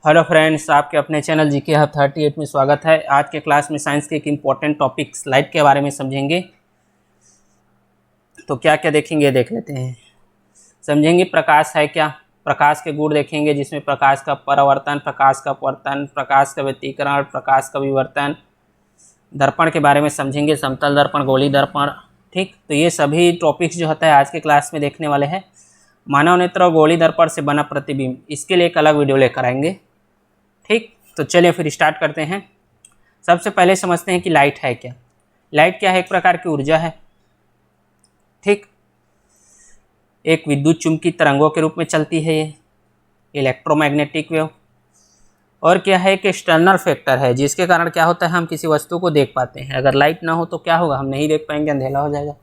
Hello friends, आपके अपने channel GK hub 38 में स्वागत है। आज के क्लास में साइंस के एक इम्पॉर्टेंट टॉपिक लाइट के बारे में समझेंगे। तो क्या क्या देखेंगे देख लेते हैं। समझेंगे प्रकाश है क्या, प्रकाश के गुण देखेंगे जिसमें प्रकाश का परावर्तन, प्रकाश का अपवर्तन, प्रकाश का व्यतिकरण, प्रकाश का विवर्तन। दर्पण के बारे में समझेंगे, समतल दर्पण, गोली दर्पण। ठीक, तो ये सभी टॉपिक्स जो होता है आज के क्लास में देखने वाले हैं। मानव नेत्र और गोली दर्पण से बना प्रतिबिंब, इसके लिए एक अलग वीडियो लेकर आएंगे। ठीक, तो चलिए फिर स्टार्ट करते हैं। सबसे पहले समझते हैं कि लाइट है क्या। लाइट क्या है? एक प्रकार की ऊर्जा है। ठीक, एक विद्युत चुंबकीय तरंगों के रूप में चलती है ये, इलेक्ट्रोमैग्नेटिक वेव। और क्या है? एक एक्सटर्नल फैक्टर है जिसके कारण क्या होता है, हम किसी वस्तु को देख पाते हैं। अगर लाइट ना हो तो क्या होगा, हम नहीं देख पाएंगे, अंधेरा हो जाएगा।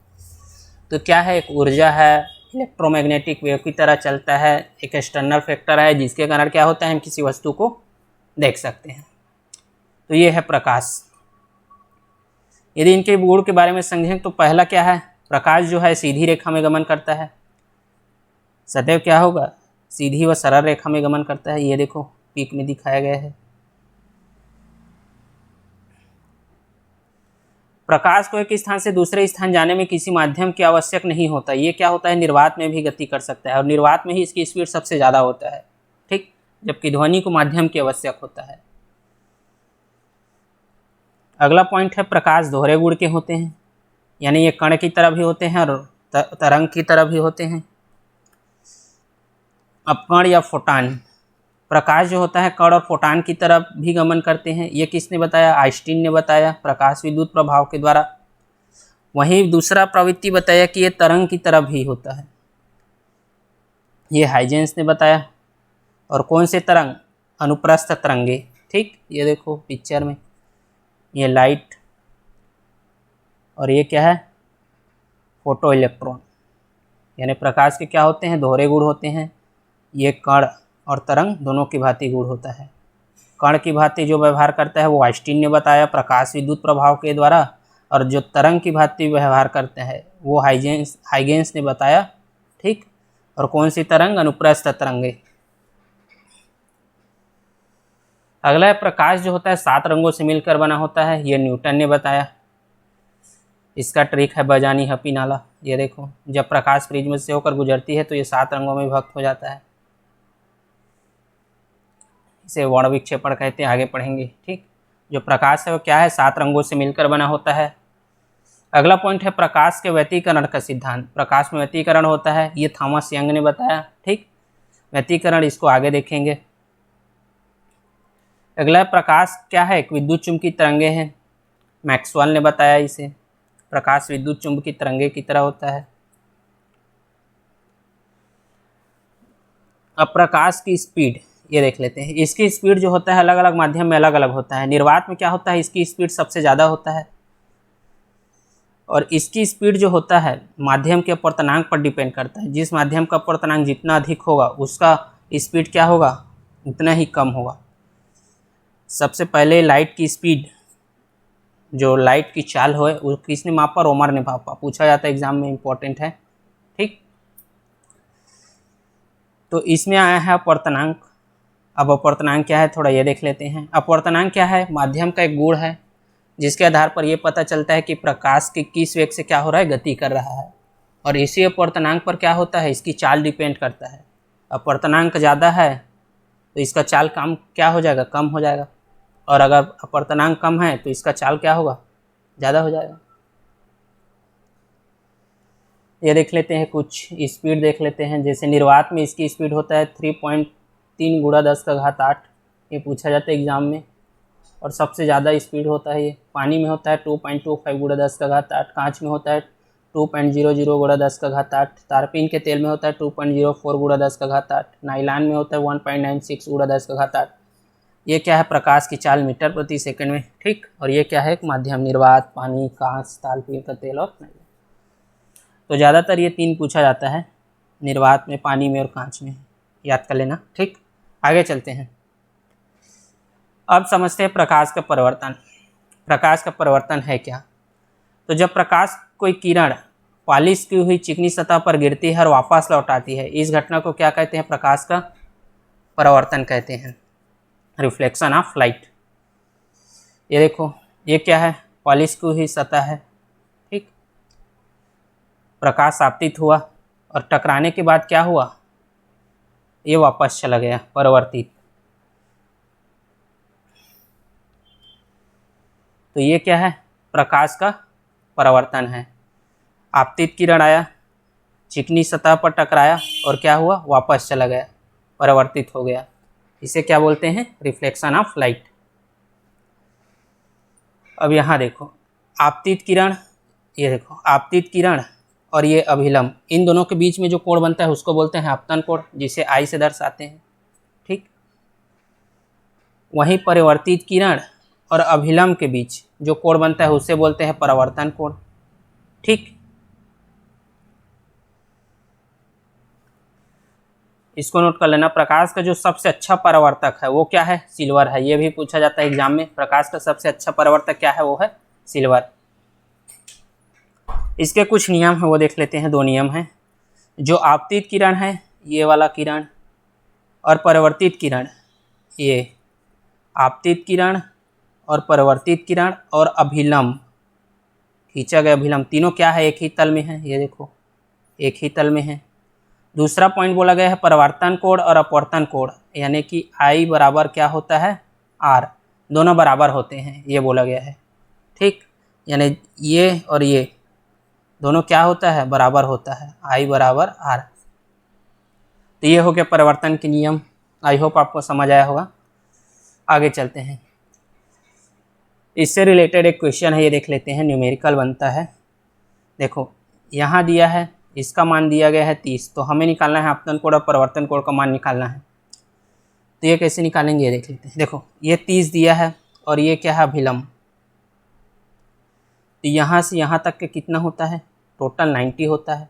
तो क्या है? एक ऊर्जा है, इलेक्ट्रोमैग्नेटिक वेव की तरह चलता है, एक एक्सटर्नल फैक्टर है जिसके कारण क्या होता है, हम किसी वस्तु को देख सकते हैं। तो ये है प्रकाश। यदि इनके गुण के बारे में समझें तो पहला क्या है, प्रकाश जो है सीधी रेखा में गमन करता है। सदैव क्या होगा, सीधी व सरल रेखा में गमन करता है। ये देखो पीक में दिखाया गया है। प्रकाश को एक स्थान से दूसरे स्थान जाने में किसी माध्यम की आवश्यक नहीं होता। ये क्या होता है, निर्वात में भी गति कर सकता है और निर्वात में ही इसकी स्पीड सबसे ज़्यादा होता है। ठीक, जबकि ध्वनि को माध्यम की आवश्यक होता है। अगला पॉइंट है, प्रकाश दोहरे गुण के होते हैं, यानी ये कण की तरह भी होते हैं और तरंग की तरह भी होते हैं। अब कण या फोटान, प्रकाश जो होता है कण और फोटान की तरफ भी गमन करते हैं। ये किसने बताया? आइंस्टीन ने बताया, प्रकाश विद्युत प्रभाव के द्वारा। वहीं दूसरा प्रवृत्ति बताया कि ये तरंग की तरफ भी होता है, ये हाइजेंस ने बताया। और कौन से तरंग? अनुप्रस्थ तरंगे। ठीक, ये देखो पिक्चर में, ये लाइट और ये क्या है, फोटो इलेक्ट्रॉन। यानी प्रकाश के क्या होते हैं, दोहरे गुण होते हैं। ये कण और तरंग दोनों की भांति गुण होता है। कण की भांति जो व्यवहार करता है वो आइंस्टीन ने बताया, प्रकाश विद्युत प्रभाव के द्वारा। और जो तरंग की भांति व्यवहार करते हैं वो हाइगेंस ने बताया। ठीक, और कौन सी तरंग? अनुप्रस्थ तरंगे। अगला है, प्रकाश जो होता है 7 रंगों से मिलकर बना होता है। ये न्यूटन ने बताया। इसका ट्रिक है बजानी हपी नाला। ये देखो, जब प्रकाश प्रिज्म से होकर गुजरती है तो ये 7 रंगों में विभक्त हो जाता है। इसे वर्ण विक्षेपण कहते हैं, आगे पढ़ेंगे। ठीक, जो प्रकाश है वो क्या है, 7 रंगों से मिलकर बना होता है। अगला पॉइंट है, प्रकाश के व्यतिकरण का सिद्धांत। प्रकाश में व्यतिकरण होता है, ये थॉमस यंग ने बताया। ठीक, व्यतिकरण इसको आगे देखेंगे। अगला प्रकाश क्या है, एक विद्युत चुंबकीय तरंगे हैं। मैक्सवेल ने बताया इसे। प्रकाश विद्युत चुंबकीय तरंगे की तरह होता है। अब प्रकाश की स्पीड ये देख लेते हैं। इसकी स्पीड जो होता है अलग अलग माध्यम में अलग अलग होता है। निर्वात में क्या होता है, इसकी स्पीड सबसे ज़्यादा होता है। और इसकी स्पीड जो होता है माध्यम के अपवर्तनांक पर डिपेंड करता है। जिस माध्यम का अपवर्तनांक जितना अधिक होगा उसका स्पीड क्या होगा, उतना ही कम होगा। सबसे पहले लाइट की स्पीड, जो लाइट की चाल हो वो किसने मापा? रोमर ने मापा। पूछा जाता है एग्जाम में, इंपॉर्टेंट है। ठीक, तो इसमें आया है अपवर्तनांक। अब अपवर्तनांक क्या है थोड़ा ये देख लेते हैं। अपवर्तनांक क्या है? माध्यम का एक गुण है जिसके आधार पर यह पता चलता है कि प्रकाश के किस वेग से क्या हो रहा है, गति कर रहा है। और इसी अपवर्तनांक पर क्या होता है, इसकी चाल डिपेंड करता है। अपवर्तनांक ज़्यादा है तो इसका चाल कम क्या हो जाएगा, कम हो जाएगा। और अगर अपवर्तनांक कम है तो इसका चाल क्या होगा, ज़्यादा हो जाएगा। ये देख लेते हैं, कुछ स्पीड देख लेते हैं। जैसे निर्वात में इसकी स्पीड होता है 3.3 × 10⁸ ये पूछा जाता है एग्जाम में। और सबसे ज़्यादा स्पीड होता है ये पानी में होता है 2.25 × 10⁸, कांच में होता है 2.00 × 10⁸, तारपीन के तेल में होता है 2.04 × 10⁸, नाइलान में होता है 1.96 × 10⁸। ये क्या है, प्रकाश की चाल मीटर प्रति सेकंड में। ठीक, और ये क्या है, एक माध्यम, निर्वात, पानी, कांच, तारपीन का तेल और नाइलान। तो ज़्यादातर ये 3 पूछा जाता है, निर्वात में, पानी में और कांच में, याद कर लेना। ठीक, आगे चलते हैं। अब समझते हैं प्रकाश का परिवर्तन। प्रकाश का परिवर्तन है क्या? तो जब प्रकाश कोई किरण पॉलिश की हुई चिकनी सतह पर गिरती है और वापस लौट आती है, इस घटना को क्या कहते हैं, प्रकाश का परावर्तन कहते हैं। Reflection of light. ये देखो, ये क्या है, पॉलिश की हुई सतह है, ठीक। प्रकाश आपतित हुआ और टकराने के बाद क्या हुआ, ये वापस चला गया, परावर्तित। तो ये क्या है, प्रकाश का परावर्तन है। आपतित किरण आया, चिकनी सतह पर टकराया और क्या हुआ, वापस चला गया, परावर्तित हो गया। इसे क्या बोलते हैं, रिफ्लेक्शन ऑफ लाइट। अब यहाँ देखो, आपतित किरण, ये देखो आपतित किरण और ये अभिलंब, इन दोनों के बीच में जो कोण बनता है उसको बोलते हैं आपतन कोण, जिसे आई से दर्शाते हैं, ठीक। वहीं परिवर्तित किरण और अभिलंब के बीच जो कोण बनता है उसे बोलते हैं परावर्तन कोण, ठीक। इसको नोट कर लेना। प्रकाश का जो सबसे अच्छा परावर्तक है वो क्या है, सिल्वर है। ये भी पूछा जाता है एग्जाम में, प्रकाश का सबसे अच्छा परावर्तक क्या है, वो है सिल्वर। इसके कुछ नियम है वो देख लेते हैं। 2 नियम हैं। जो आपतित किरण है, ये वाला किरण, और परिवर्तित किरण, ये आपतित किरण और परिवर्तित किरण और अभिलंब, खींचा गया अभिलंब, तीनों क्या है, एक ही तल में है। ये देखो एक ही तल में है। दूसरा पॉइंट बोला गया है परावर्तन कोण और अपवर्तन कोण, यानी कि आई बराबर क्या होता है, आर, दोनों बराबर होते हैं, ये बोला गया है, ठीक। यानी ये और ये दोनों क्या होता है, बराबर होता है, आई बराबर आर। तो ये हो गया परिवर्तन के नियम। आई होप आपको समझ आया होगा। आगे चलते हैं। इससे रिलेटेड एक क्वेश्चन है, ये देख लेते हैं, न्यूमेरिकल बनता है। देखो यहाँ दिया है, इसका मान दिया गया है 30, तो हमें निकालना है आपतन कोण और परिवर्तन कोण का मान निकालना है। तो ये कैसे निकालेंगे, ये देख लेते हैं। देखो ये 30 दिया है और ये क्या है, अभिलंब। तो यहाँ से यहाँ तक के कितना होता है, टोटल 90 होता है।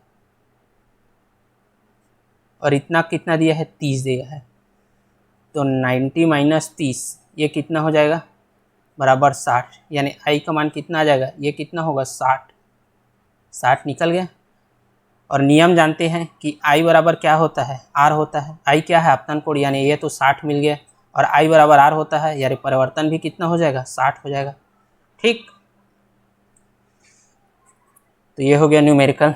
और इतना कितना दिया है, 30 दिया है। तो 90 माइनस 30, ये कितना हो जाएगा, बराबर 60। यानी आई का मान कितना आ जाएगा, ये कितना होगा, 60 निकल गया। और नियम जानते हैं कि आई बराबर क्या होता है, आर होता है। आई क्या है, आपतन कोण, यानी ये तो 60 मिल गया, और आई बराबर आर होता है, यानी परिवर्तन भी कितना हो जाएगा, 60 हो जाएगा, ठीक। तो ये हो गया न्यूमेरिकल।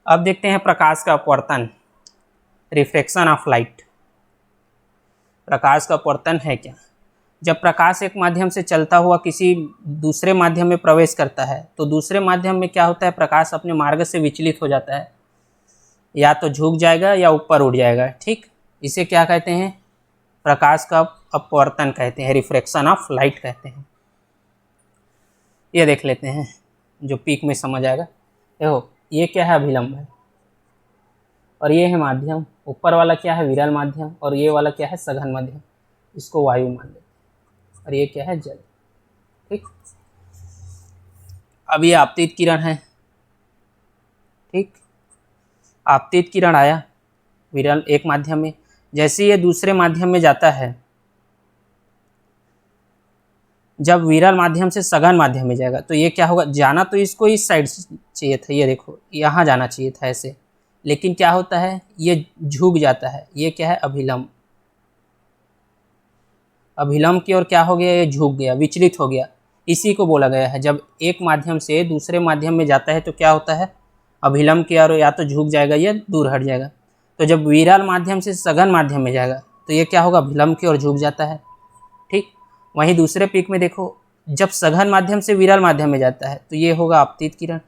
अब देखते हैं प्रकाश का अपवर्तन, रिफ्लेक्शन ऑफ लाइट। प्रकाश का अपवर्तन है क्या, जब प्रकाश एक माध्यम से चलता हुआ किसी दूसरे माध्यम में प्रवेश करता है तो दूसरे माध्यम में क्या होता है, प्रकाश अपने मार्ग से विचलित हो जाता है, या तो झुक जाएगा या ऊपर उड़ जाएगा, ठीक। इसे क्या कहते हैं, प्रकाश का अपवर्तन कहते हैं, रिफ्लेक्शन ऑफ लाइट कहते हैं। ये देख लेते हैं, जो पीक में समझ आएगा। देखो ये क्या है, अभिलंब है, और ये है माध्यम। ऊपर वाला क्या है, विरल माध्यम, और ये वाला क्या है, सघन माध्यम। इसको वायु मान लेते हैं, और ये क्या है, जल, ठीक। अब ये आपतित किरण है, ठीक। आपतित किरण आया विरल एक माध्यम में, जैसे ये दूसरे माध्यम में जाता है, जब विरल माध्यम से सघन माध्यम में जाएगा तो ये क्या होगा, जाना तो इसको इस साइड से चाहिए था, ये देखो यहाँ जाना चाहिए था ऐसे, लेकिन क्या होता है, ये झुक जाता है। ये क्या है, अभिलंब। अभिलंब की ओर क्या हो गया, ये झुक गया, विचलित हो गया। इसी को बोला गया है, जब एक माध्यम से दूसरे माध्यम में जाता है तो क्या होता है, अभिलंब की ओर या तो झुक जाएगा या दूर हट जाएगा। तो जब विरल माध्यम से सघन माध्यम में जाएगा तो ये क्या होगा, अभिलंब की ओर झुक जाता है, ठीक। वहीं दूसरे पीक में देखो, जब सघन माध्यम से विरल माध्यम में जाता है तो ये होगा आपतित किरण,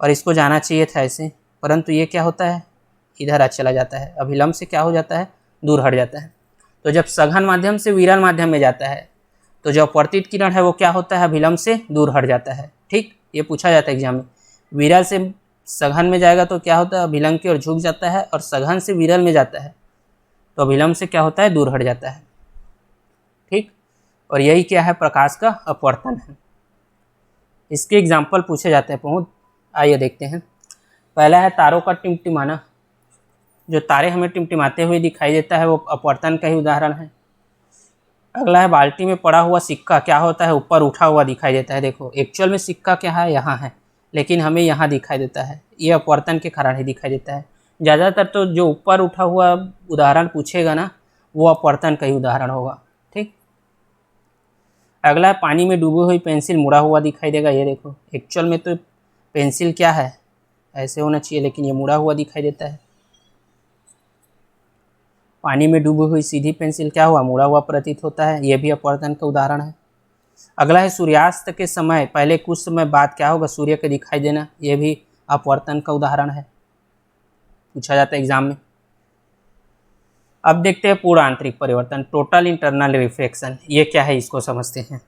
और इसको जाना चाहिए था ऐसे, परंतु ये क्या होता है, इधर चला जाता है, अभिलंब से क्या हो जाता है, दूर हट जाता है। तो जब सघन माध्यम से विरल माध्यम में जाता है तो जो अपवर्तित किरण है वो क्या होता है, अभिलंब से दूर हट जाता है, ठीक। ये पूछा जाता है एग्जाम में। विरल से सघन में जाएगा तो क्या होता है, अभिलंब की ओर झुक जाता है, और सघन से विरल में जाता है तो अभिलंब से क्या होता है, दूर हट जाता है, ठीक। और यही क्या है, प्रकाश का अपवर्तन है। इसके एग्जाम्पल पूछे जाते हैं बहुत, आइए देखते हैं। पहला है तारों का टिमटिमाना। जो तारे हमें टिमटिमाते हुए दिखाई देता है वो अपवर्तन का ही उदाहरण है। अगला है बाल्टी में पड़ा हुआ सिक्का क्या होता है, ऊपर उठा हुआ दिखाई देता है। देखो एक्चुअल में सिक्का क्या है, यहाँ है, लेकिन हमें यहाँ दिखाई देता है, ये अपवर्तन के कारण ही दिखाई देता है। ज़्यादातर तो जो ऊपर उठा हुआ उदाहरण पूछेगा ना, वो अपवर्तन का ही उदाहरण होगा। ठीक, अगला है पानी में डूबी हुई पेंसिल मुड़ा हुआ दिखाई देगा। ये देखो, एक्चुअल में तो पेंसिल क्या है, ऐसे होना चाहिए, लेकिन ये मुड़ा हुआ दिखाई देता है। पानी में डूबी हुई सीधी पेंसिल क्या हुआ, मुड़ा हुआ प्रतीत होता है। यह भी अपवर्तन का उदाहरण है। अगला है सूर्यास्त के समय पहले कुछ समय बाद क्या होगा, सूर्य के दिखाई देना। यह भी अपवर्तन का उदाहरण है, पूछा जाता है एग्जाम में। अब देखते हैं पूर्ण आंतरिक परिवर्तन, टोटल इंटरनल रिफ्लेक्शन। ये क्या है, इसको समझते हैं।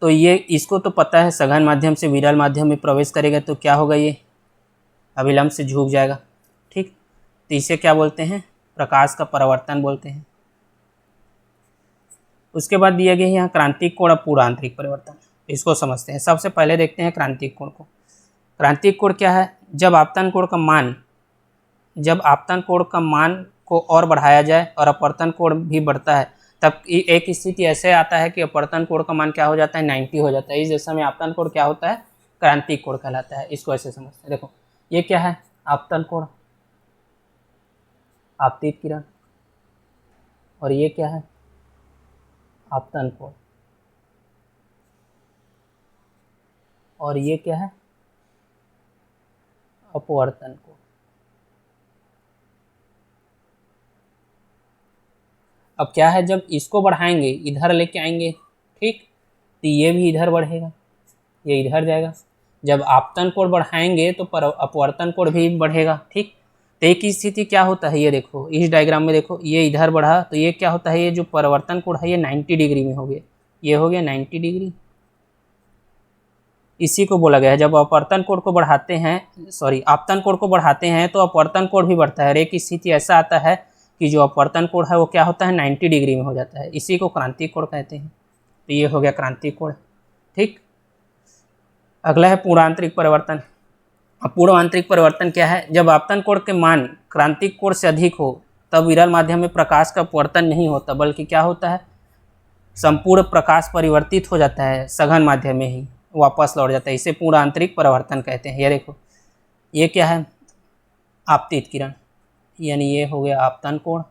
तो ये इसको तो पता है, सघन माध्यम से विरल माध्यम में प्रवेश करेगा तो क्या होगा, ये अभिलंब से झुक जाएगा। ठीक, तो इसे क्या बोलते हैं, प्रकाश का परावर्तन बोलते हैं। उसके बाद दिया गया है यहाँ क्रांतिक कोण और पूर्ण आंतरिक परिवर्तन, इसको समझते हैं। सबसे पहले देखते हैं क्रांतिक कोण को। क्रांतिक कोण क्या है, जब आपतन कोण का मान को और बढ़ाया जाए और अपवर्तन कोण भी बढ़ता है, तब एक स्थिति ऐसे आता है कि अपवर्तन कोण का मान क्या हो जाता है, 90 हो जाता है। इस दशा में आपतन कोण क्या होता है, क्रांतिक कोण कहलाता है। इसको ऐसे समझते हैं। देखो ये क्या है, आपतन कोण, आपतित किरण, और ये क्या है, आपतन कोण, और ये क्या है, अपवर्तन कोण। अब क्या है, जब इसको बढ़ाएंगे, इधर लेके आएंगे, ठीक, तो ये भी इधर बढ़ेगा, ये इधर जाएगा। जब आपतन कोण बढ़ाएंगे तो अपवर्तन कोण भी बढ़ेगा। ठीक, तो एक स्थिति क्या होता है, ये देखो इस डायग्राम में देखो, ये इधर बढ़ा तो ये क्या होता है, ये जो परिवर्तन कोण है ये 90 डिग्री में हो गया, ये हो गया 90 डिग्री। इसी को बोला गया है, जब अपवर्तन कोण को बढ़ाते हैं, आपतन कोण को बढ़ाते हैं तो अपवर्तन कोण भी बढ़ता है। और एक स्थिति ऐसा आता है कि जो अपवर्तन कोण है वो क्या होता है, 90 डिग्री में हो जाता है। इसी को क्रांतिक कोण कहते हैं। तो ये हो गया क्रांतिक कोण। ठीक, अगला है पूर्ण आंतरिक परिवर्तन। अब पूर्ण आंतरिक परिवर्तन क्या है, जब आपतन कोण के मान क्रांतिक कोण से अधिक हो तब विरल माध्यम में प्रकाश का अपवर्तन नहीं होता, बल्कि क्या होता है, संपूर्ण प्रकाश परिवर्तित हो जाता है, सघन माध्यम में ही वापस लौट जाता है। इसे पूर्ण आंतरिक परिवर्तन कहते हैं। ये देखो, ये क्या है, आपतित किरण, यानी ये हो गया आपतन कोण।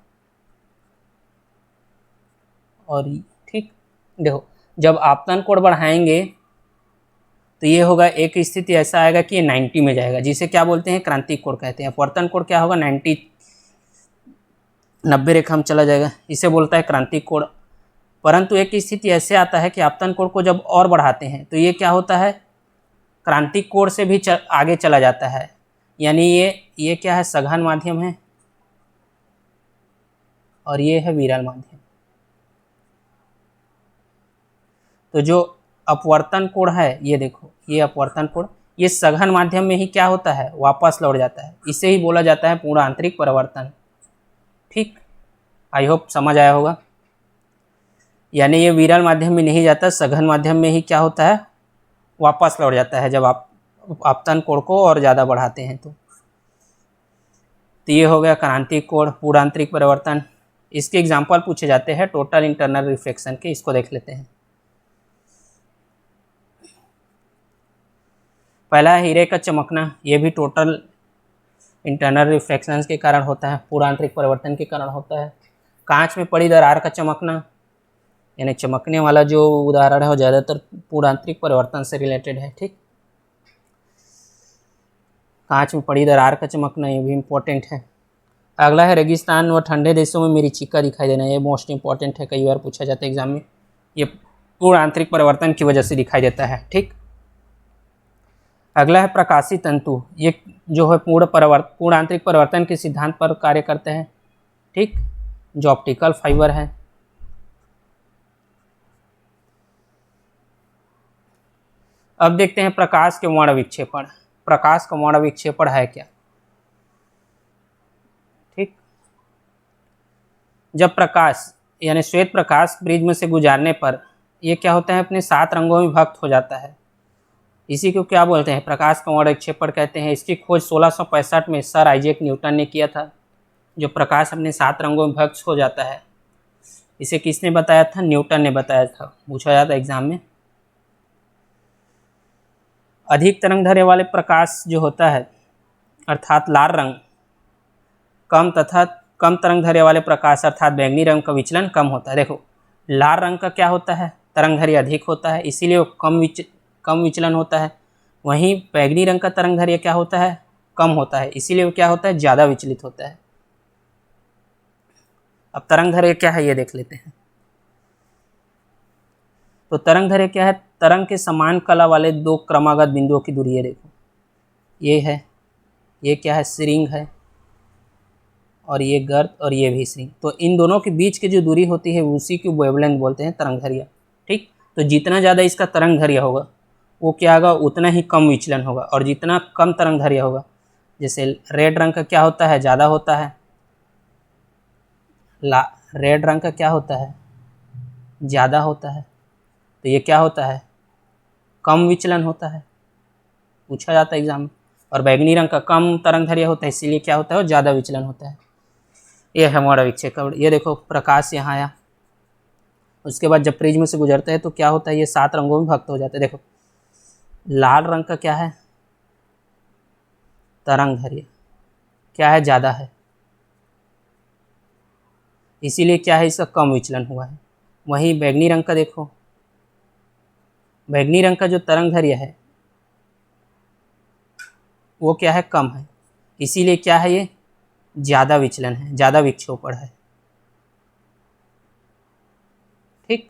और ठीक, देखो जब आपतन कोण बढ़ाएंगे तो ये होगा, एक स्थिति ऐसा आएगा कि ये 90 में जाएगा, जिसे क्या बोलते हैं, क्रांतिक कोण कहते हैं। अपवर्तन कोण क्या होगा, 90 रेखा में चला जाएगा, इसे बोलता है क्रांतिक कोण। परंतु एक स्थिति ऐसे आता है कि आपतन कोण को जब और बढ़ाते हैं तो ये क्या होता है, क्रांतिक कोण से भी आगे चला जाता है, यानी ये क्या है, सघन माध्यम है और ये है विरल माध्यम। तो जो अपवर्तन कोण है, ये देखो ये अपवर्तन कोण, ये सघन माध्यम में ही क्या होता है, वापस लौट जाता है। इसे ही बोला जाता है पूर्ण आंतरिक परिवर्तन। ठीक, आई होप समझ आया होगा। यानी ये विरल माध्यम में नहीं जाता, सघन माध्यम में ही क्या होता है, वापस लौट जाता है जब आप आपतन कोण को और ज़्यादा बढ़ाते हैं। तो ये हो गया क्रांतिक कोण, पूर्ण आंतरिक परिवर्तन। इसके एग्जाम्पल पूछे जाते हैं टोटल इंटरनल रिफ्लेक्शन के, इसको देख लेते हैं। पहला है हीरे का चमकना, ये भी टोटल इंटरनल रिफ्लेक्शन के कारण होता है, पूर्ण आंतरिक परिवर्तन के कारण होता है। कांच में पड़ी दरार का चमकना, यानी चमकने वाला जो उदाहरण है वो ज़्यादातर पूर्ण आंतरिक परिवर्तन से रिलेटेड है। ठीक, कांच में पड़ी दरार का चमकना, ये भी इम्पोर्टेंट है। अगला है रेगिस्तान व ठंडे देशों में मरीचिका दिखाई देना, ये मोस्ट इंपॉर्टेंट है, कई बार पूछा जाता है एग्जाम में। ये पूर्ण आंतरिक परिवर्तन की वजह से दिखाई देता है। ठीक, अगला है प्रकाशी तंतु, ये जो है पूर्ण आंतरिक परिवर्तन के सिद्धांत पर कार्य करते हैं। ठीक, जो ऑप्टिकल फाइबर है। अब देखते हैं प्रकाश के वर्ण विक्षेपण। प्रकाश का वर्ण विक्षेपण है क्या। ठीक, जब प्रकाश यानी श्वेत प्रकाश प्रिज्म से गुजारने पर यह क्या होता है, अपने 7 रंगों में विभक्त हो जाता है। इसी को क्या बोलते हैं, प्रकाश का वर्ण विक्षेपण कहते हैं। इसकी खोज 1665 में सर आइजैक न्यूटन ने किया था। जो प्रकाश अपने 7 रंगों में विभक्त हो जाता है, इसे किसने बताया था, न्यूटन ने बताया था, पूछा जाता है एग्जाम में। अधिक तरंग दैर्ध्य वाले प्रकाश जो होता है, अर्थात लाल रंग, कम तथा कम तरंग दैर्घ्य वाले प्रकाश अर्थात बैंगनी रंग का विचलन कम होता है। देखो लाल रंग का क्या होता है, तरंग दैर्घ्य अधिक होता है, इसीलिए वो कम विचलन होता है। वहीं बैंगनी रंग का तरंग दैर्घ्य क्या होता है, कम होता है, इसीलिए वो क्या होता है, ज़्यादा विचलित होता है। अब तरंग दैर्घ्य क्या है ये देख लेते हैं। तो तरंग दैर्घ्य क्या है, तरंग के समान कला वाले दो क्रमागत बिंदुओं की दूरी है। देखो ये है, ये क्या है, श्रृंग है, और ये गर्त और ये भी श्रृंग। तो इन दोनों के बीच की जो दूरी होती है उसी की वेवलेंथ बोलते हैं तरंग दैर्घ्य। ठीक, तो जितना ज़्यादा इसका तरंग दैर्घ्य होगा वो क्या होगा, उतना ही कम विचलन होगा, और जितना कम तरंग दैर्घ्य होगा, जैसे रेड रंग का क्या होता है, ज़्यादा होता है, रेड रंग का क्या होता है, ज़्यादा होता है, तो ये क्या होता है, कम विचलन होता है, पूछा जाता है एग्जाम में। और बैंगनी रंग का कम तरंग दैर्घ्य होता है, इसीलिए क्या होता है, ज़्यादा विचलन होता है। ये है हमारा विक्षेपण। ये देखो प्रकाश यहाँ आया, उसके बाद जब प्रिज्म से गुजरता है तो क्या होता है, ये 7 रंगों में भक्त हो जाता है। देखो लाल रंग का क्या है, तरंग दैर्घ्य क्या है, ज़्यादा है, इसीलिए क्या है, इसका कम विचलन हुआ है। वहीं बैंगनी रंग का देखो, बैंगनी रंग का जो तरंग दैर्घ्य है वो क्या है, कम है, इसीलिए क्या है, ये ज़्यादा विचलन है, ज़्यादा विक्षेपण है। ठीक,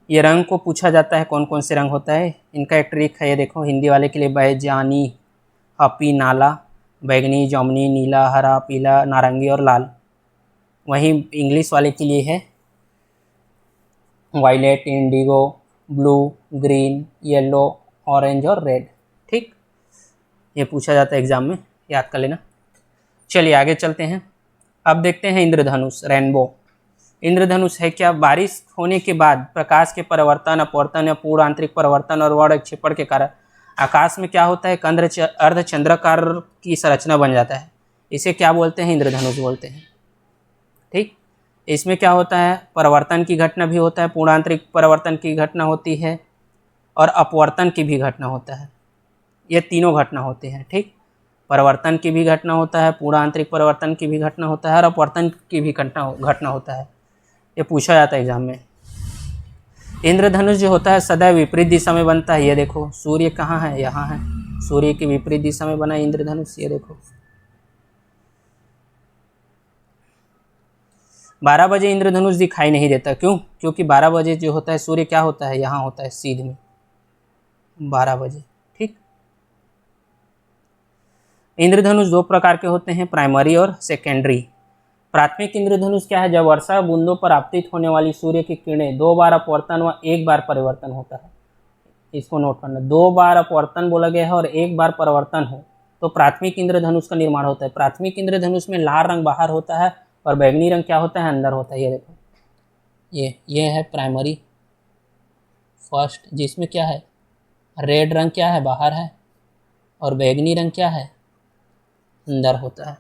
ये रंग को पूछा जाता है कौन कौन से रंग होता है, इनका एक ट्रिक है, ये देखो हिंदी वाले के लिए बैजानी, हपी, नाला, बैगनी, जामुनी, नीला, हरा, पीला, नारंगी और लाल। वहीं इंग्लिश वाले के लिए है violet, indigo, blue, green, yellow, orange और रेड। ठीक, ये पूछा जाता है एग्जाम में, याद कर लेना। चलिए आगे चलते हैं। अब देखते हैं इंद्रधनुष, रेनबो। इंद्रधनुष है क्या, बारिश होने के बाद प्रकाश के परिवर्तन, अपवर्तन या पूर्ण आंतरिक परिवर्तन और वर्णक्षेपण के कारण आकाश में क्या होता है, अर्धचंद्राकार की संरचना बन जाता है। इसे क्या बोलते हैं, इंद्रधनुष बोलते हैं। ठीक, इसमें क्या होता है, परिवर्तन की घटना भी होता है, पूर्णांतरिक परिवर्तन की घटना होती है और अपवर्तन की भी घटना होता है। ये तीनों घटना होते हैं। ठीक, परिवर्तन की भी घटना होता है, पूर्णांतरिक परिवर्तन की भी घटना होता है और अपवर्तन की भी घटना होता है। ये पूछा जाता है एग्जाम में। इंद्रधनुष जो होता है सदैव विपरीत दिशा में बनता है। ये देखो सूर्य कहाँ है, यहाँ है, सूर्य की विपरीत दिशा में बना इंद्रधनुष। ये देखो 12 बजे इंद्रधनुष दिखाई नहीं देता, क्यों, क्योंकि 12 बजे जो होता है सूर्य क्या होता है, यहाँ होता है सीध में, 12 बजे। ठीक, इंद्रधनुष दो प्रकार के होते हैं, प्राइमरी और सेकेंडरी। प्राथमिक इंद्रधनुष क्या है, जब वर्षा बूंदों पर आपतित होने वाली सूर्य की किरणें 2 बार अपवर्तन व 1 बार परिवर्तन होता है। इसको नोट करना, 2 बार अपवर्तन बोला गया है और 1 बार परिवर्तन हो तो प्राथमिक इंद्रधनुष का निर्माण होता है। प्राथमिक इंद्रधनुष में लाल रंग बाहर होता है और बैंगनी रंग क्या होता है, अंदर होता है। ये देखो ये है प्राइमरी फर्स्ट, जिसमें क्या है, रेड रंग क्या है, बाहर है, और बैंगनी रंग क्या है, अंदर होता है।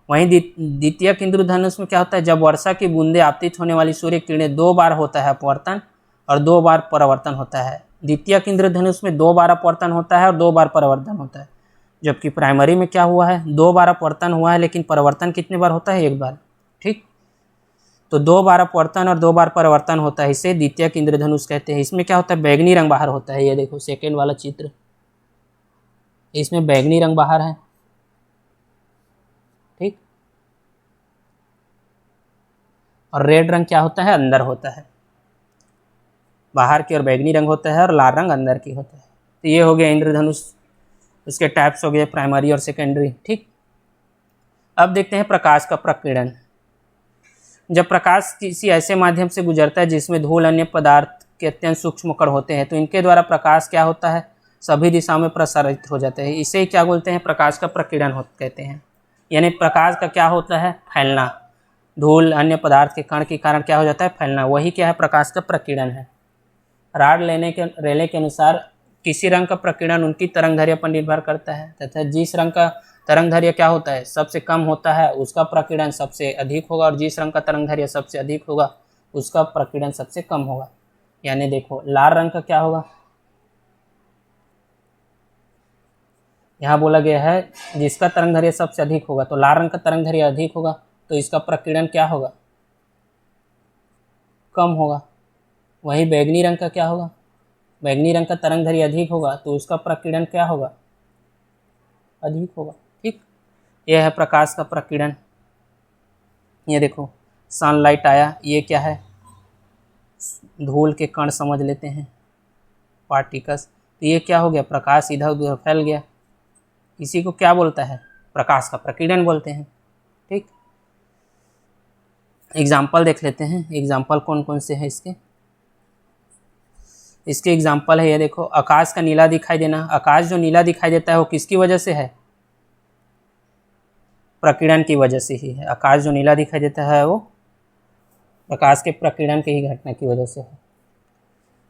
वहीं द्वितीयक इंद्रधनुष में क्या होता है, जब वर्षा की बूंदें आपतित होने वाली सूर्य किरणें 2 बार होता है अपवर्तन और 2 बार परावर्तन होता है। द्वितीयक इंद्रधनुष में 2 बार अपवर्तन होता है और 2 बार परावर्तन होता है, जबकि प्राइमरी में क्या हुआ है, 2 बार अपवर्तन हुआ है, लेकिन परावर्तन कितने बार होता है, 1 बार। ठीक, तो 2 बार अपवर्तन और 2 बार परावर्तन होता है, इसे द्वितीयक इंद्रधनुष कहते हैं। इसमें क्या होता है, बैंगनी रंग बाहर होता है। ये देखो सेकेंड वाला चित्र, इसमें बैंगनी रंग बाहर है। ठीक, और रेड रंग क्या होता है, अंदर होता है। बाहर की और बैंगनी रंग होता है और लाल रंग अंदर की होता है। तो ये हो गया इंद्रधनुष, उसके टाइप्स हो गए प्राइमरी और सेकेंडरी। ठीक, अब देखते हैं प्रकाश का प्रकीर्णन। जब प्रकाश किसी ऐसे माध्यम से गुजरता है जिसमें धूल अन्य पदार्थ के अत्यंत सूक्ष्म कण होते हैं तो इनके द्वारा प्रकाश क्या होता है, सभी दिशाओं में प्रसारित हो जाते हैं। इसे क्या बोलते हैं, प्रकाश का प्रकीर्णन कहते हैं। यानी प्रकाश का क्या होता है, फैलना। धूल अन्य पदार्थ के कण के कारण क्या हो जाता है, फैलना, वही क्या है, प्रकाश का प्रकीर्णन है। रेले के अनुसार किसी रंग का प्रकीर्णन उनकी तरंग दैर्घ्य पर निर्भर करता है तथा जिस रंग का तरंग दैर्घ्य क्या होता है, सबसे कम होता है, उसका प्रकीर्णन सबसे अधिक होगा, और जिस रंग का तरंग दैर्घ्य सबसे अधिक होगा उसका प्रकीर्णन सबसे कम होगा। यानी देखो लाल रंग का क्या होगा, यहाँ बोला गया है जिसका तरंगदैर्घ्य सबसे अधिक होगा, तो लाल रंग का तरंगदैर्घ्य अधिक होगा तो इसका प्रकीर्णन क्या होगा, कम होगा। वहीं बैगनी रंग का क्या होगा, बैगनी रंग का तरंगदैर्घ्य अधिक होगा तो उसका प्रकीर्णन क्या होगा, अधिक होगा। ठीक, यह है प्रकाश का प्रकीर्णन। ये देखो सनलाइट आया, ये क्या है, धूल के कण समझ लेते हैं, पार्टिकल्स। तो ये क्या हो गया, प्रकाश इधर उधर फैल गया, इसी को क्या बोलता है, प्रकाश का प्रकीर्णन बोलते हैं। ठीक, एग्जाम्पल देख लेते हैं, एग्जाम्पल कौन कौन से हैं इसके एग्जाम्पल है, ये देखो आकाश का नीला दिखाई देना। आकाश जो नीला दिखाई देता है वो किसकी वजह से है, प्रकीर्णन की वजह से ही है। आकाश जो नीला दिखाई देता है वो प्रकाश के प्रकीर्णन की ही घटना की वजह से है।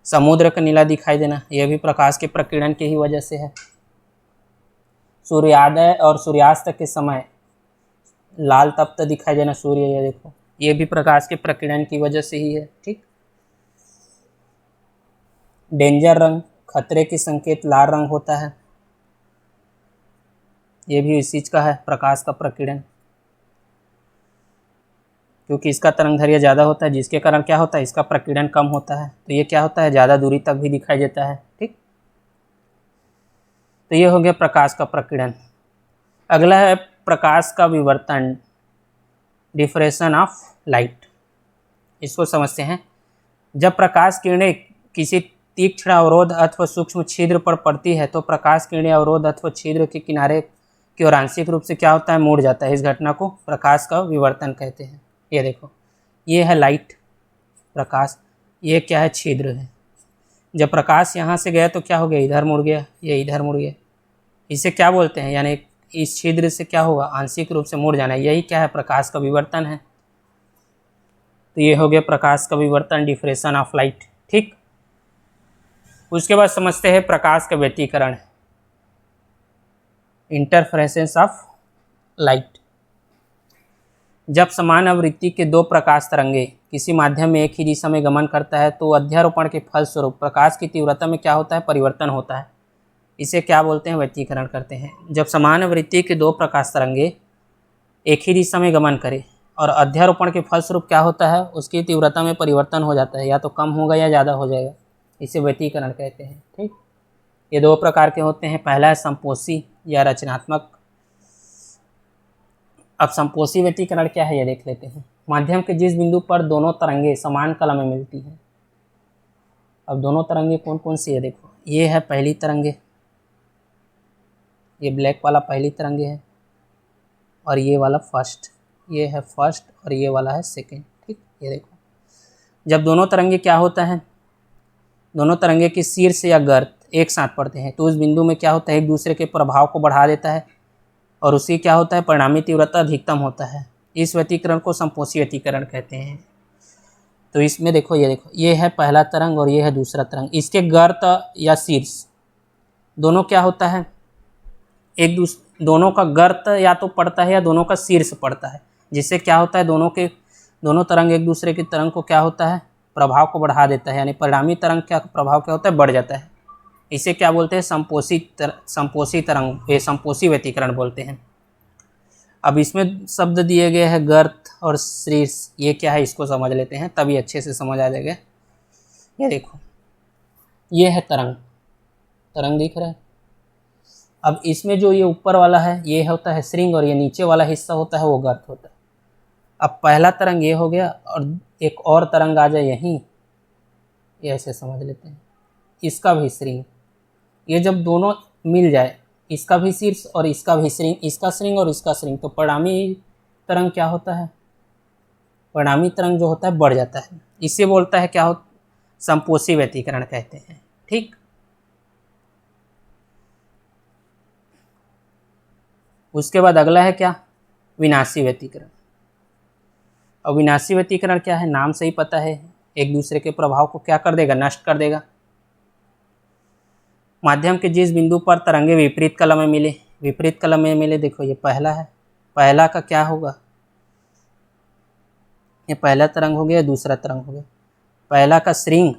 समुद्र का नीला दिखाई देना, यह भी प्रकाश के प्रकीर्णन की ही वजह से है। सूर्योदय और सूर्यास्त के समय लाल तप्त दिखाई देना सूर्य, ये देखो ये भी प्रकाश के प्रकीर्णन की वजह से ही है। ठीक, डेंजर रंग, खतरे के संकेत लाल रंग होता है, ये भी इसी चीज का है, प्रकाश का प्रकीर्णन, क्योंकि इसका तरंगदैर्घ्य ज़्यादा होता है जिसके कारण क्या होता है, इसका प्रकीर्णन कम होता है, तो ये क्या होता है, ज़्यादा दूरी तक भी दिखाई देता है। ठीक, तो ये हो गया प्रकाश का प्रकीर्णन। अगला है प्रकाश का विवर्तन, डिफ्रेक्शन ऑफ लाइट। इसको समझते हैं। जब प्रकाश किरणें किसी तीक्ष्ण अवरोध अथवा सूक्ष्म छिद्र पर पड़ती है तो प्रकाश किरणें अवरोध अथवा छिद्र के किनारे की ओर आंशिक रूप से क्या होता है, मुड़ जाता है। इस घटना को प्रकाश का विवर्तन कहते हैं। ये देखो ये है लाइट, प्रकाश, ये क्या है, छिद्र है। जब प्रकाश यहाँ से गया तो क्या हो गया, इधर मुड़ गया, ये इधर मुड़ गया, इसे क्या बोलते हैं, यानी इस छिद्र से क्या होगा, आंशिक रूप से मुड़ जाना, यही क्या है, प्रकाश का विवर्तन है। तो ये हो गया प्रकाश का विवर्तन, डिफ्रेक्शन ऑफ लाइट। ठीक, उसके बाद समझते हैं प्रकाश का व्यतिकरण, इंटरफेरेंस ऑफ लाइट। जब समान आवृत्ति के दो प्रकाश तरंगे किसी माध्यम में एक ही दिशा में गमन करता है तो अध्यारोपण के फलस्वरूप प्रकाश की तीव्रता में क्या होता है, परिवर्तन होता है। इसे क्या बोलते हैं, व्यतिकरण करते हैं। जब समान आवृत्ति के दो प्रकाश तरंगे एक ही दिशा में गमन करें और अध्यारोपण के फलस्वरूप क्या होता है, उसकी तीव्रता में परिवर्तन हो जाता है, या तो कम होगा या ज़्यादा हो जाएगा, इसे व्यतिकरण कहते हैं। ठीक, ये दो प्रकार के होते हैं, पहला है संपोषी या रचनात्मक। अब संपोषी व्यतिकरण क्या है ये देख लेते हैं। माध्यम के जिस बिंदु पर दोनों तरंगे समान कला में मिलती हैं। अब दोनों तरंगे कौन कौन सी है, देखो ये है पहली तरंगे, ये ब्लैक वाला पहली तरंगे है, और ये वाला फर्स्ट, ये है फर्स्ट, और ये वाला है सेकेंड। ठीक, ये देखो जब दोनों तरंगे क्या होता है, दोनों तरंगे के शीर्ष या गर्त एक साथ पड़ते हैं तो उस बिंदु में क्या होता है, एक दूसरे के प्रभाव को बढ़ा देता है और उसकी क्या होता है, परिणामी तीव्रता अधिकतम होता है। इस व्यतिकरण को संपोषी व्यतिकरण कहते हैं। तो इसमें देखो ये है पहला तरंग और ये है दूसरा तरंग, इसके गर्त या शीर्ष दोनों क्या होता है, दोनों का गर्त या तो पड़ता है या दोनों का शीर्ष पड़ता है, जिससे क्या होता है, दोनों तरंग एक दूसरे की तरंग को क्या होता है, प्रभाव को बढ़ा देता है, यानी परिणामी तरंग का प्रभाव क्या होता है, बढ़ जाता है। इसे क्या बोलते हैं, संपोषी तरंग, ये संपोषी व्यतिकरण बोलते हैं। अब इसमें शब्द दिए गए हैं गर्त और शीर्ष, ये क्या है इसको समझ लेते हैं, तभी अच्छे से समझ आ जाएगा। ये देखो ये है तरंग, तरंग दिख रहा है। अब इसमें जो ये ऊपर वाला है ये होता है श्रृंग और ये नीचे वाला हिस्सा होता है वो गर्त होता है। अब पहला तरंग ये हो गया और एक और तरंग आ जाए यहीं, ये ऐसे समझ लेते हैं, इसका भी श्रृंग। ये जब दोनों मिल जाए, इसका भी शीर्ष और इसका भी श्रृंग, इसका श्रृंग और इसका श्रृंग, तो परिणामी तरंग क्या होता है, परिणामी तरंग जो होता है बढ़ जाता है। इसे बोलता है क्या हो, संपोषी व्यतिकरण कहते हैं। ठीक, उसके बाद अगला है क्या, विनाशी व्यतिकरण। और विनाशी व्यतिकरण क्या है, नाम से ही पता है, एक दूसरे के प्रभाव को क्या कर देगा, नष्ट कर देगा। माध्यम के जिस बिंदु पर तरंगे विपरीत कला में मिले, विपरीत कला में मिले, देखो ये पहला है, पहला का क्या होगा, ये पहला तरंग हो गया, दूसरा तरंग हो गया, पहला का श्रृंग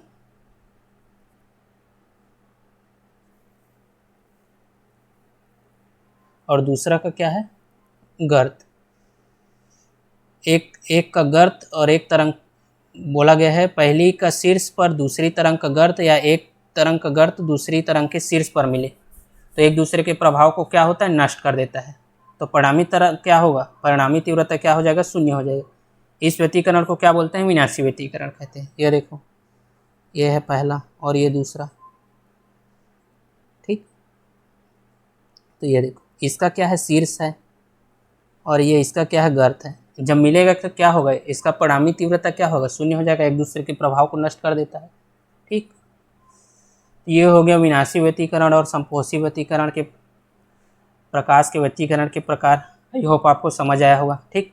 और दूसरा का क्या है, गर्त। एक एक का गर्त और एक तरंग बोला गया है, पहली का शीर्ष पर दूसरी तरंग का गर्त या एक तरंग का गर्त दूसरी तरंग के शीर्ष पर मिले तो एक दूसरे के प्रभाव को क्या होता है, नष्ट कर देता है। तो परिणामी तरंग क्या होगा, परिणामी तीव्रता क्या हो जाएगा, शून्य हो जाएगा। इस व्यतिकरण को क्या बोलते हैं, विनाशी व्यतिकरण कहते हैं। ये देखो, ये है पहला और ये दूसरा, ठीक। तो ये देखो, इसका क्या है, शीर्ष है और ये इसका क्या है, गर्त है। जब मिलेगा तो क्या होगा, इसका परिणामी तीव्रता क्या होगा, शून्य हो जाएगा, एक दूसरे के प्रभाव को नष्ट कर देता है, ठीक। ये हो गया विनाशी व्यतिकरण और संपोषी व्यतिकरण के, प्रकाश के व्यतिकरण के प्रकार। आई होप आपको समझ आया होगा, ठीक।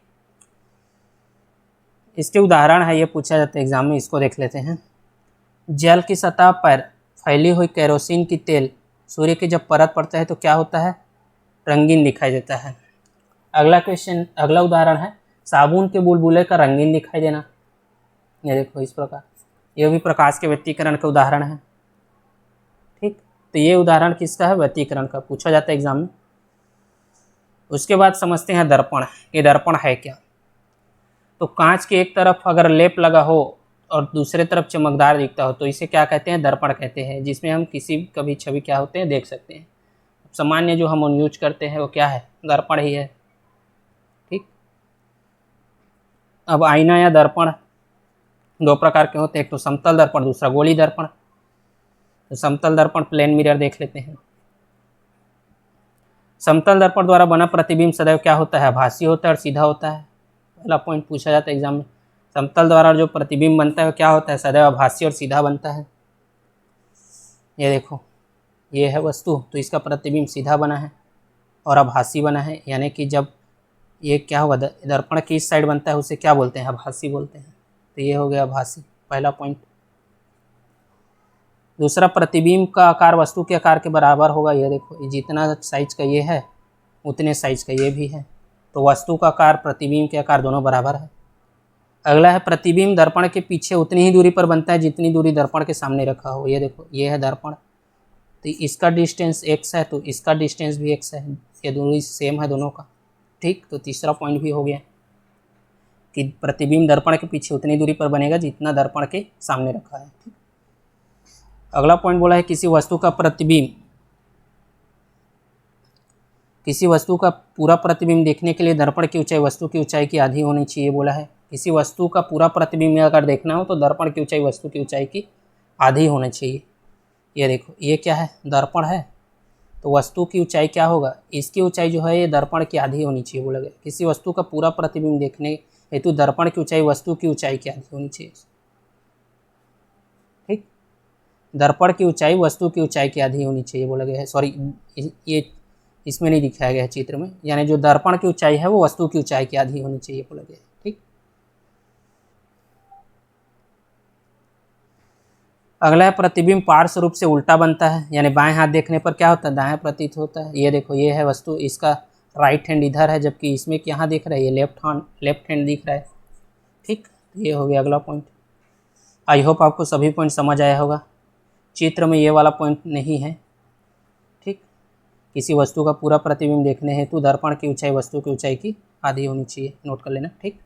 इसके उदाहरण है, ये पूछा जाता है एग्जाम में, इसको देख लेते हैं। जल की सतह पर फैली हुई केरोसिन की तेल सूर्य की जब परत पड़ता है तो क्या होता है, रंगीन दिखाई देता है। अगला क्वेश्चन, अगला उदाहरण है, साबुन के बुलबुले का रंगीन दिखाई देना। ये देखो इस प्रकार, ये भी प्रकाश के व्यतिकरण का उदाहरण है, ठीक। तो ये उदाहरण किसका है, व्यतिकरण का, पूछा जाता है एग्जाम में। उसके बाद समझते हैं दर्पण। ये दर्पण है क्या, तो कांच की एक तरफ अगर लेप लगा हो और दूसरे तरफ चमकदार दिखता हो तो इसे क्या कहते हैं, दर्पण कहते हैं, जिसमें हम किसी कभी छवि क्या होते हैं, देख सकते हैं। सामान्य जो हम यूज करते हैं वो क्या है, दर्पण ही है, ठीक। अब आईना या दर्पण दो प्रकार के होते हैं, एक तो समतल दर्पण, दूसरा गोली दर्पण। तो समतल दर्पण, प्लेन मिरर देख लेते हैं। समतल दर्पण द्वारा बना प्रतिबिंब सदैव क्या होता है, आभासी होता है और सीधा होता है। पहला पॉइंट पूछा जाता है एग्जाम में, समतल द्वारा जो प्रतिबिंब बनता है वो क्या होता है, सदैव आभासी और सीधा बनता है। ये देखो, ये है वस्तु, तो इसका प्रतिबिंब सीधा बना है और आभासी बना है, यानी कि जब ये क्या होगा, दर्पण की इस साइड बनता है उसे क्या बोलते हैं, आभासी बोलते हैं। तो ये हो गया आभासी, पहला पॉइंट। दूसरा, प्रतिबिंब का आकार वस्तु के आकार के बराबर होगा। ये देखो, जितना साइज का ये है उतने साइज का ये भी है, तो वस्तु का आकार प्रतिबिंब के आकार दोनों बराबर है। अगला है, प्रतिबिंब दर्पण के पीछे उतनी ही दूरी पर बनता है जितनी दूरी दर्पण के सामने रखा हो। ये देखो, ये है दर्पण, तो इसका डिस्टेंस x है तो इसका डिस्टेंस भी x है, ये दूरी सेम है दोनों का, ठीक। तो तीसरा पॉइंट भी हो गया कि प्रतिबिंब दर्पण के पीछे उतनी दूरी पर बनेगा जितना दर्पण के सामने रखा है, ठीक। अगला पॉइंट बोला है, किसी वस्तु का प्रतिबिंब, किसी वस्तु का पूरा प्रतिबिंब देखने के लिए दर्पण की ऊंचाई वस्तु की ऊंचाई की आधी होनी चाहिए। बोला है किसी वस्तु का पूरा प्रतिबिंब अगर देखना हो तो दर्पण की ऊंचाई वस्तु की ऊंचाई की आधी होनी चाहिए। ये देखो, ये क्या है, दर्पण है, तो वस्तु की ऊंचाई क्या होगा, इसकी ऊंचाई जो है ये दर्पण की आधी होनी चाहिए। बोला गया किसी वस्तु का पूरा प्रतिबिंब देखने हेतु दर्पण की ऊंचाई वस्तु की ऊंचाई की आधी होनी चाहिए, ठीक। दर्पण की ऊंचाई वस्तु की ऊंचाई की आधी होनी चाहिए बोला गया है, सॉरी ये इसमें नहीं दिखाया गया है चित्र में, यानी जो दर्पण की ऊंचाई है वो वस्तु की ऊंचाई की आधी होनी चाहिए बोला गया है, ठीक। अगला है, प्रतिबिंब पार्श्व रूप से उल्टा बनता है, यानी बाएं हाथ देखने पर क्या होता है, दाएं प्रतीत होता है। ये देखो, ये है वस्तु, इसका राइट हैंड इधर है जबकि इसमें क्या दिख रहा है, ये लेफ्ट हैंड दिख रहा है, ठीक। ये हो गया अगला पॉइंट। आई होप आपको सभी पॉइंट समझ आया होगा। चित्र में ये वाला पॉइंट नहीं है, ठीक। किसी वस्तु का पूरा प्रतिबिंब देखने हेतु दर्पण की ऊंचाई वस्तु की ऊंचाई की आधी होनी चाहिए, नोट कर लेना, ठीक।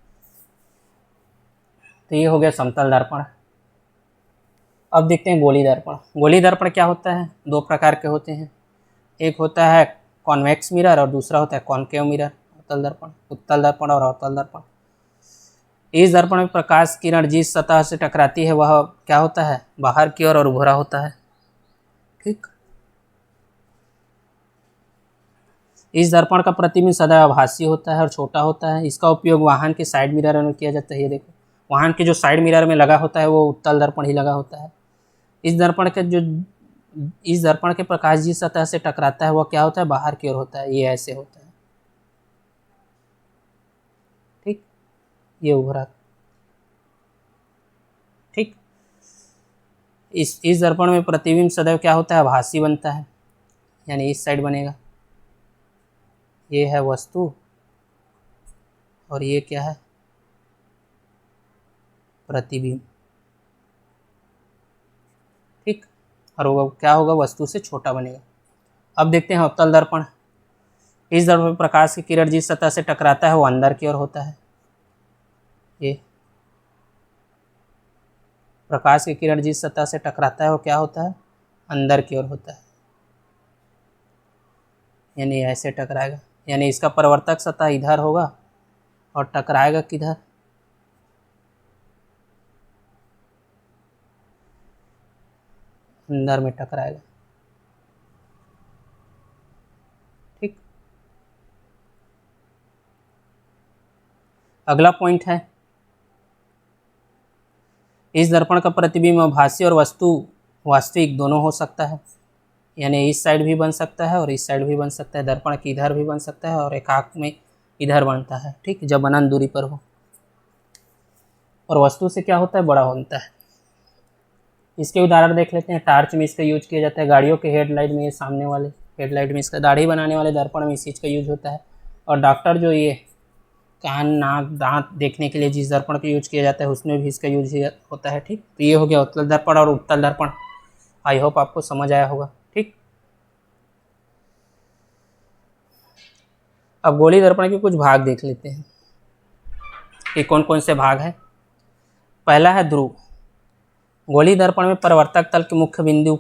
तो ये हो गया समतल दर्पण। अब देखते हैं गोली दर्पण। गोली दर्पण क्या होता है, दो प्रकार के होते हैं, एक होता है कॉन्वेक्स मिरर और दूसरा होता है कॉनकेव मिरर। उत्तल दर्पण और अवतल दर्पण। इस दर्पण में प्रकाश किरण जिस सतह से टकराती है वह क्या होता है, बाहर की ओर और उभरा होता है, ठीक। इस दर्पण का प्रतिबिंब सदैव आभासी होता है और छोटा होता है। इसका उपयोग वाहन के साइड मिरर में किया जाता है। ये देखो, वाहन के जो साइड मिरर में लगा होता है वो उत्तल दर्पण ही लगा होता है। इस दर्पण के प्रकाश जिस सतह से टकराता है वह क्या होता है, बाहर की ओर होता है, ये ऐसे होता है, ठीक। ये उभरा, ठीक। इस दर्पण में प्रतिबिंब सदैव क्या होता है, आभासी बनता है, यानी इस साइड बनेगा। ये है वस्तु और ये क्या है, प्रतिबिंब, ठीक। और वो क्या होगा, वस्तु से छोटा बनेगा। अब देखते हैं अवतल दर्पण। इस दर्पण में प्रकाश की किरण जिस सतह से टकराता है वो अंदर की ओर होता है। ये प्रकाश की किरण जिस सतह से टकराता है वो क्या होता है, अंदर की ओर होता है, यानी ऐसे टकराएगा, यानी इसका परावर्तक सतह इधर होगा और टकराएगा किधर, अंदर में टकराएगा। ठीक, अगला पॉइंट है, इस दर्पण का प्रतिबिंब आभासी और वास्तविक दोनों हो सकता है, यानी इस साइड भी बन सकता है और इस साइड भी बन सकता है, दर्पण की इधर भी बन सकता है और एकाक में इधर बनता है। ठीक, जब अनंत दूरी पर हो, और वस्तु से क्या होता है, बड़ा होता है। इसके उदाहरण देख लेते हैं। टार्च में इसका यूज किया जाता है, गाड़ियों के हेडलाइट में, ये सामने वाले हेडलाइट में इसका, दाढ़ी बनाने वाले दर्पण में इस चीज़ का यूज होता है, और डॉक्टर जो ये कान नाक दांत देखने के लिए जिस दर्पण का यूज किया जाता है उसमें भी इसका यूज होता है। ठीक, तो ये हो गया उत्तल दर्पण और उत्तल दर्पण। आई होप आपको समझ आया होगा। ठीक, अब गोली दर्पण के कुछ भाग देख लेते हैं कि कौन कौन से भाग हैं। पहला है ध्रुव। गोली दर्पण में परावर्तक तल के मुख्य बिंदु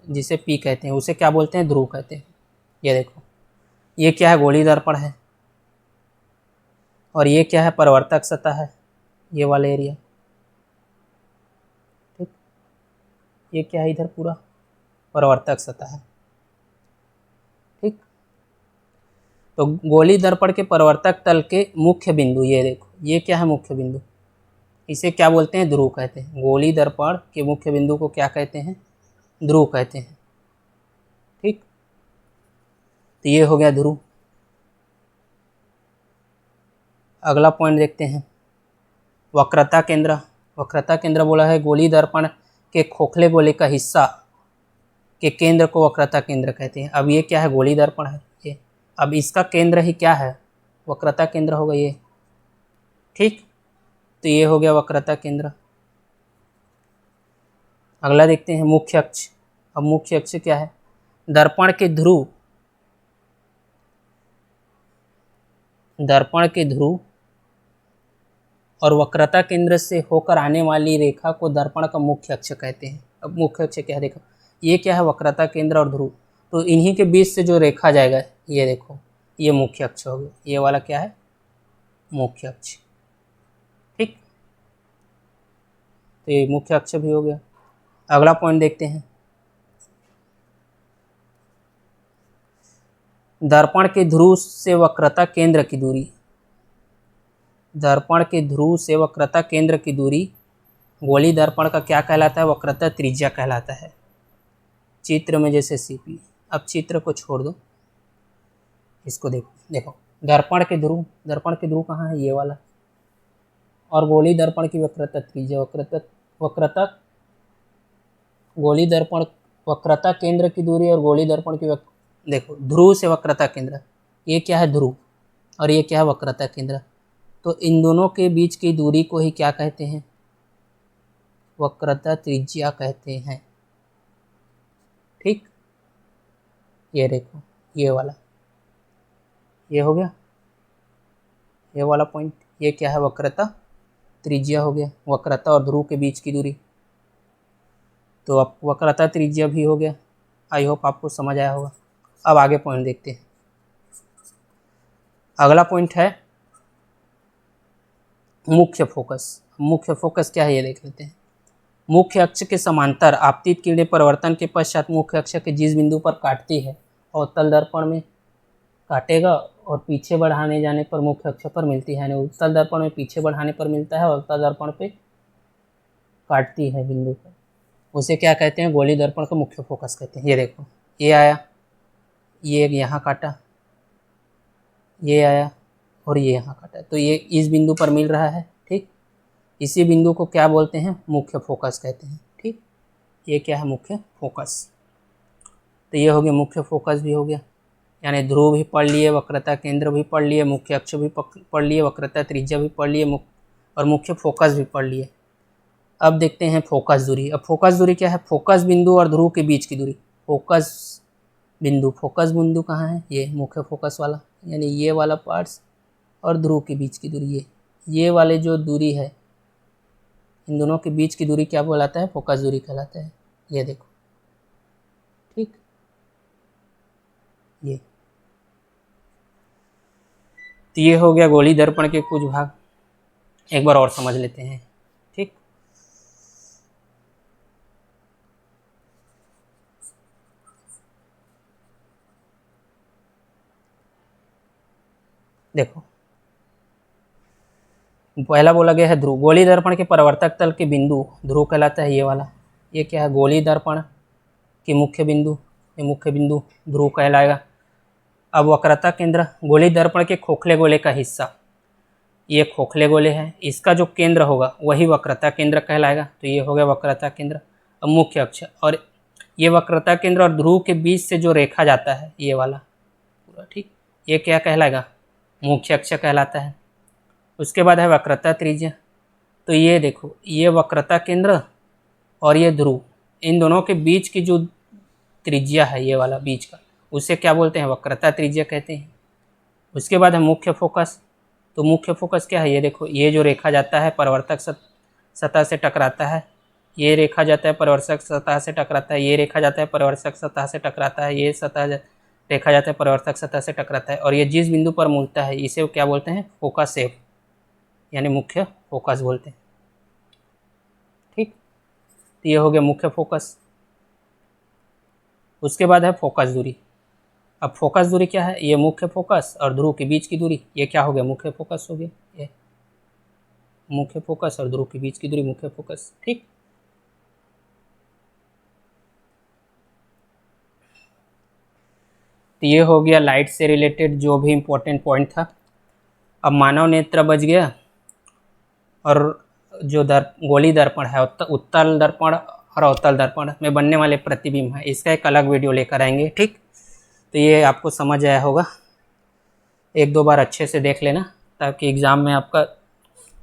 जिसे पी कहते हैं उसे क्या बोलते हैं, ध्रुव कहते हैं। ये देखो, ये क्या है, गोली दर्पण है, और ये क्या है, परावर्तक सतह है, ये वाला एरिया। ठीक, ये क्या है, इधर पूरा परावर्तक सतह है। ठीक, तो गोली दर्पण के परावर्तक तल के मुख्य बिंदु, ये देखो, ये क्या है, मुख्य बिंदु, इसे क्या बोलते हैं, ध्रुव कहते हैं। गोली दर्पण के मुख्य बिंदु को क्या कहते हैं, ध्रुव कहते हैं। ठीक, तो ये हो गया ध्रुव। अगला पॉइंट देखते हैं, वक्रता केंद्र। वक्रता केंद्र बोला है गोली दर्पण के खोखले गोले का हिस्सा के केंद्र को वक्रता केंद्र कहते हैं। अब ये क्या है, गोली दर्पण है ये, अब इसका केंद्र ही क्या है, वक्रता केंद्र होगा ये। ठीक, तो ये हो गया वक्रता केंद्र। अगला देखते हैं मुख्य अक्ष। अब मुख्य अक्ष क्या है, दर्पण के ध्रुव, दर्पण के ध्रुव और वक्रता केंद्र से होकर आने वाली रेखा को दर्पण का मुख्य अक्ष कहते हैं। अब मुख्य अक्ष क्या है, देखो ये क्या है, वक्रता केंद्र और ध्रुव, तो इन्हीं के बीच से जो रेखा जाएगा, ये देखो, ये मुख्य अक्ष हो गया, ये वाला क्या है, मुख्य अक्ष। ठीक, तो ये मुख्य अक्ष भी हो गया। अगला पॉइंट देखते हैं, दर्पण के ध्रुव से वक्रता केंद्र की दूरी। दर्पण के ध्रुव से वक्रता केंद्र की दूरी गोली दर्पण का क्या कहलाता है, वक्रता त्रिज्या कहलाता है। चित्र में जैसे सीपी, अब चित्र को छोड़ दो, इसको देखो, देखो दर्पण के ध्रुव कहाँ है, ये वाला, और गोली दर्पण की वक्रता त्रिज्या, वक्रता गोली दर्पण वक्रता केंद्र की दूरी और गोली दर्पण की देखो ध्रुव से वक्रता केंद्र, ये क्या है, ध्रुव, और ये क्या है, वक्रता केंद्र, तो इन दोनों के बीच की दूरी को ही क्या कहते हैं, वक्रता त्रिज्या कहते हैं। ठीक, ये देखो, ये वाला, ये हो गया, ये वाला पॉइंट, ये क्या है, वक्रता त्रिज्या हो गया, वक्रता और ध्रुव के बीच की दूरी, तो अब वक्रता त्रिज्या भी हो गया। आई होप आपको समझ आया होगा। अब आगे पॉइंट देखते हैं। अगला पॉइंट है मुख्य फोकस। मुख्य फोकस क्या है, ये देख लेते हैं। मुख्य अक्ष के समांतर आपतित किरणें परिवर्तन के पश्चात मुख्य अक्ष के जिस बिंदु पर काटती है, और उत्तल दर्पण में काटेगा और पीछे बढ़ाने जाने पर मुख्य अक्ष पर मिलती है, यानी उत्तल दर्पण में पीछे बढ़ाने पर मिलता है और उत्तल दर्पण पे काटती है बिंदु पर, उसे क्या कहते हैं, गोली दर्पण का मुख्य फोकस कहते हैं। ये देखो, ये आया, ये यहाँ काटा, ये आया और ये यहाँ काटा, तो ये इस बिंदु पर मिल रहा है। ठीक, इसी बिंदु को क्या बोलते हैं, मुख्य फोकस कहते हैं। ठीक, ये क्या है, मुख्य फोकस। तो ये हो गया, मुख्य फोकस भी हो गया, यानी ध्रुव भी पढ़ लिए, वक्रता केंद्र भी पढ़ लिए, मुख्य अक्ष भी पढ़ लिए, वक्रता त्रिज्या भी पढ़ लिए, और मुख्य फोकस भी पढ़ लिए। अब देखते हैं फोकस दूरी। अब फोकस दूरी क्या है, फोकस बिंदु और ध्रुव के बीच की दूरी। फोकस बिंदु कहाँ है, ये मुख्य फोकस वाला, यानी ये वाला पार्ट्स और ध्रुव के बीच की दूरी, ये वाले जो दूरी है, इन दोनों के बीच की दूरी क्या बोलाता है? फोकस दूरी कहलाता है। ये देखो, ठीक, ये तो ये हो गया गोली दर्पण के कुछ भाग। एक बार और समझ लेते हैं, ठीक। देखो, पहला बोला गया है ध्रुव। गोली दर्पण के परावर्तक तल के बिंदु ध्रुव कहलाता है, ये वाला। ये क्या है? गोली दर्पण की मुख्य बिंदु, ये मुख्य बिंदु ध्रुव कहलाएगा। अब वक्रता केंद्र, गोली दर्पण के खोखले गोले का हिस्सा, ये खोखले गोले हैं, इसका जो केंद्र होगा वही वक्रता केंद्र कहलाएगा। तो ये हो गया वक्रता केंद्र। अब मुख्य अक्ष, और ये वक्रता केंद्र और ध्रुव के बीच से जो रेखा जाता है, ये वाला पूरा, ठीक, ये क्या कहलाएगा? मुख्य अक्ष कहलाता है। उसके बाद है वक्रता त्रिज्या। तो ये देखो, ये वक्रता केंद्र और ये ध्रुव, इन दोनों के बीच की जो त्रिज्या है, ये वाला बीच का, उसे क्या बोलते हैं? वक्रता त्रिज्या कहते हैं। उसके बाद है मुख्य फोकस। तो मुख्य फोकस क्या है? ये देखो, ये जो रेखा जाता है परावर्तक सतह से टकराता है, ये रेखा जाता है परावर्तक सतह से टकराता है, ये रेखा जाता है परावर्तक सतह से टकराता है, ये रेखा जाता है परावर्तक सतह से टकराता है, और ये जिस बिंदु पर मिलता है इसे क्या बोलते हैं? फोकस सेप, यानी मुख्य फोकस बोलते हैं, ठीक। तो ये हो गया मुख्य फोकस। उसके बाद है फोकस दूरी। अब फोकस दूरी क्या है? ये मुख्य फोकस और ध्रुव के बीच की दूरी, ये क्या हो गया? मुख्य फोकस हो गया। ये मुख्य फोकस और ध्रुव के बीच की दूरी मुख्य फोकस, ठीक। तो ये हो गया लाइट से रिलेटेड जो भी इम्पोर्टेंट पॉइंट था। अब मानव नेत्र बच गया, और जो गोली दर्पण है, उत्तल दर्पण और अवतल दर्पण में बनने वाले प्रतिबिंब है, इसका एक अलग वीडियो लेकर आएंगे, ठीक। तो ये आपको समझ आया होगा, एक दो बार अच्छे से देख लेना ताकि एग्ज़ाम में आपका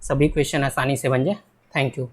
सभी क्वेश्चन आसानी से बन जाए। Thank you.